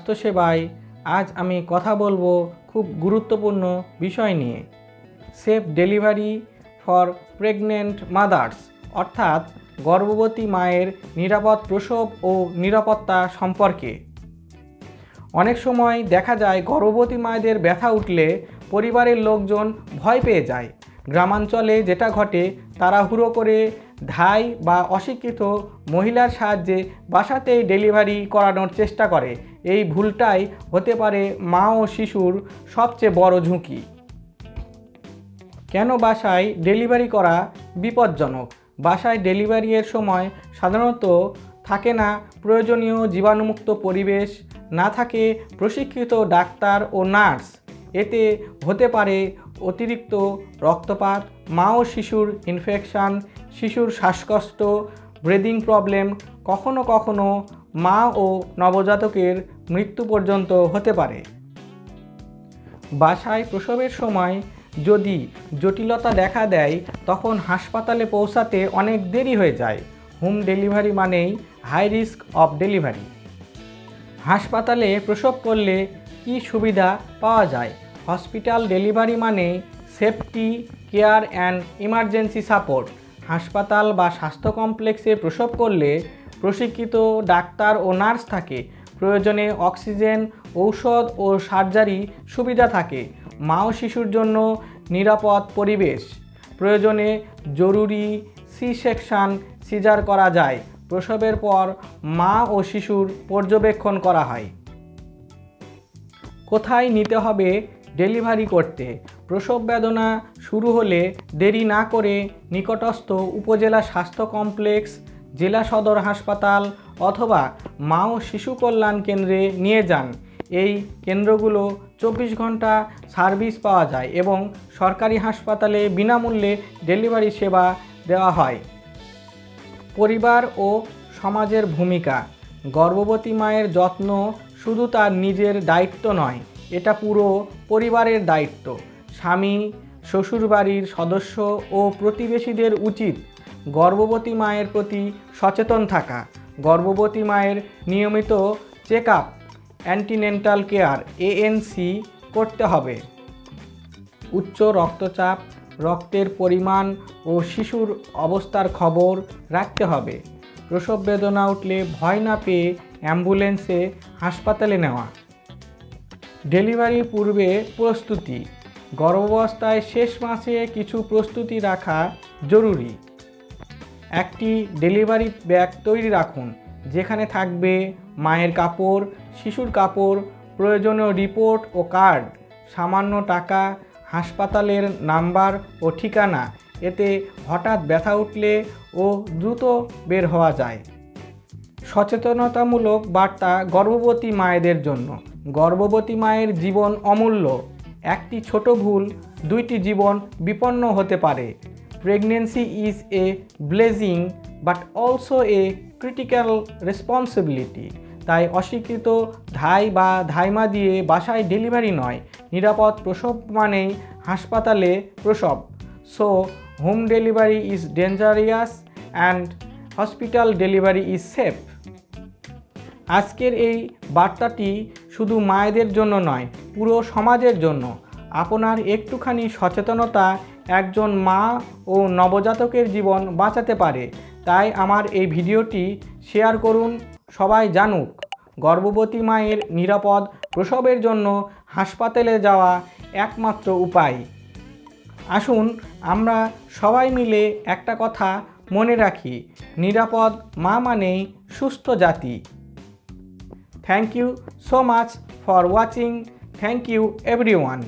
স্বাস্থ্যসেবায় আজ আমি কথা বলবো খুব গুরুত্বপূর্ণ বিষয় নিয়ে, safe delivery for pregnant mother's, অর্থাৎ গর্ভবতী মায়ের নিরাপদ প্রসব ও নিরাপত্তা সম্পর্কে। অনেক সময় দেখা যায় গর্ভবতী মায়েদের ব্যথা উঠলে পরিবারের লোকজন ভয় পেয়ে যায়। গ্রামাঞ্চলে যেটা ঘটে, তাড়াহুড়ো করে ধাই বা অশিক্ষিত মহিলার সাহায্যে বাসাতেই ডেলিভারি করানোর চেষ্টা করে। এই ভুলটাই হতে পারে মা ও শিশুর সবচেয়ে বড় ঝুঁকি। কেন বাসায় ডেলিভারি করা বিপজ্জনক? বাসায় ডেলিভারির সময় সাধারণত থাকে না প্রয়োজনীয় জীবাণুমুক্ত পরিবেশ, না থাকে প্রশিক্ষিত ডাক্তার ও নার্স। এতে হতে পারে অতিরিক্ত রক্তপাত, মা ও শিশুর ইনফেকশন, শিশুর শ্বাসকষ্ট, ব্রিদিং প্রবলেম, কখনো কখনো মা ও নবজাতকের মৃত্যু পর্যন্ত হতে পারে। বাসায় প্রসবের সময় যদি জটিলতা দেখা দেয়, তখন হাসপাতালে পৌঁছাতে অনেক দেরি হয়ে যায়। হোম ডেলিভারি মানেই হাই রিস্ক অফ ডেলিভারি। হাসপাতালে প্রসব করলে কি সুবিধা পাওয়া যায়? হসপিটাল ডেলিভারি মানে safety, care and emergency support. হাসপাতাল বা স্বাস্থ্য কমপ্লেক্সে প্রসব করলে প্রশিক্ষিত ডাক্তার ও নার্স থাকে, প্রয়োজনে অক্সিজেন, ঔষধ ও সার্জারি সুবিধা থাকে। মা ও শিশুর জন্য নিরাপদ পরিবেশ, প্রয়োজনে জরুরি সি সেকশন, সিজার করা যায়। প্রসবের পর মা ও শিশুর পর্যবেক্ষণ করা হয়। কোথায় নিতে হবে ডেলিভারি করতে? প্রসব বেদনা শুরু হলে দেরি না করে নিকটস্থ উপজেলা স্বাস্থ্য কমপ্লেক্স, জেলা সদর হাসপাতাল অথবা মা ও শিশু কল্যাণ কেন্দ্রে নিয়ে যান। এই কেন্দ্রগুলো 24 ঘন্টা সার্ভিস পাওয়া যায় এবং সরকারি হাসপাতালে বিনামূল্যে ডেলিভারি সেবা দেওয়া হয়। পরিবার ও সমাজের ভূমিকা। গর্ভবতী মায়ের যত্ন শুধু তার নিজের দায়িত্ব নয়, এটা পুরো পরিবারের দায়িত্ব। স্বামী, শ্বশুরবাড়ির সদস্য ও প্রতিবেশীদের উচিত গর্ভবতী মায়ের প্রতি সচেতন থাকা। গর্ভবতী মায়ের নিয়মিত চেক আপ, অ্যান্টিনেন্টাল কেয়ার ANC করতে হবে। উচ্চ রক্তচাপ, রক্তের পরিমাণ ও শিশুর অবস্থার খবর রাখতে হবে। প্রসব বেদনা উঠলে ভয় না পেয়ে অ্যাম্বুলেন্সে হাসপাতালে নেওয়া। ডেলিভারির পূর্বে প্রস্তুতি। গর্ভাবস্থায় শেষ মাসে কিছু প্রস্তুতি রাখা জরুরি। একটি ডেলিভারি ব্যাগ তৈরি রাখুন, যেখানে থাকবে মায়ের কাপড়, শিশুর কাপড়, প্রয়োজনীয় রিপোর্ট ও কার্ড, সামান্য টাকা, হাসপাতালের নাম্বার ও ঠিকানা। এতে হঠাৎ ব্যথা উঠলে ও দ্রুত বের হওয়া যায়। সচেতনতামূলক বার্তা গর্ভবতী মায়েদের জন্য। গর্ভবতী মায়ের জীবন অমূল্য। একটি ছোট ভুল 2টি জীবন বিপন্ন হতে পারে। Pregnancy is a blessing but also a critical responsibility. তাই অশিক্ষিত ধাই বা ধাইমা দিয়ে বাসায় ডেলিভারি নয়। নিরাপদ প্রসব মানেই হাসপাতালে প্রসব। So home delivery is dangerous and hospital delivery is safe. আজকের এই বার্তাটি শুধু মায়েদের জন্য নয়, পুরো সমাজের জন্য। আপনার একটুখানি সচেতনতা একজন মা ও নবজাতকের জীবন বাঁচাতে পারে। তাই আমার এই ভিডিওটি শেয়ার করুন, সবাই জানুক। গর্ভবতী মায়ের নিরাপদ প্রসবের জন্য হাসপাতালে যাওয়া একমাত্র উপায়। আসুন আমরা সবাই মিলে একটা কথা মনে রাখি, নিরাপদ মা মানেই সুস্থ জাতি। Thank you so much for watching. Thank you everyone.